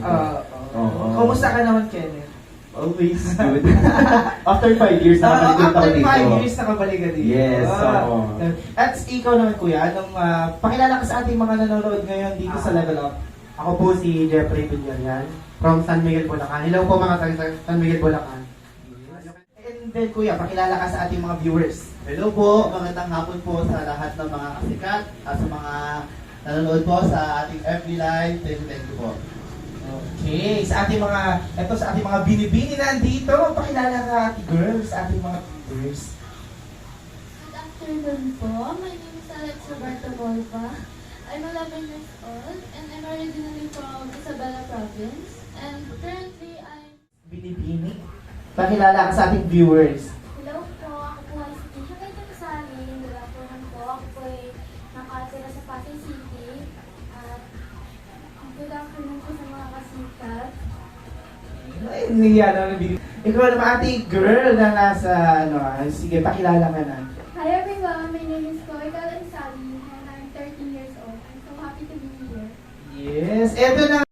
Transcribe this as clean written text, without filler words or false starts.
ko. Oo. Kumusta ka naman, Kenneth? Always good. After 5 years, nakabalik ako After dito. 5 years, nakabalik ka dito. Yes, oo. At ikaw naman, Kuya, anong pakilala ka sa ating mga nanonood ngayon dito sa Level Up? Ako po si Jeffrey Villarreal from San Miguel, Bulacan. Hello po mga taga San Miguel, Bulacan. And then, Kuya, pakilala ka sa ating mga viewers. Hello po, magandang hapon po sa lahat ng mga kasikat at sa mga nanonood po sa ating FB Live. Thank you po. Okay, sa ating mga binibini nandito, pakilala ka, ate girl, sa ating mga viewers. Good afternoon po. My name is Alex Roberto Volpa. I'm 11 years old and I'm originally from Isabela Province. And currently I'm... Binibini. Pakilala ka sa ating viewers. Hello po, ako po ay si Tisha Kaitang Sali. Good afternoon po. Ako po ay nakatira sa Pasay City. At good afternoon po sa mga kasikat. Ay, niya na binibini. Ikaw naman, ate girl na nasa, sige, pakilala ka na. Hi everyone, my name is Chloe Sali and I'm 13 years old. I'm so happy to be here. Yes, eto na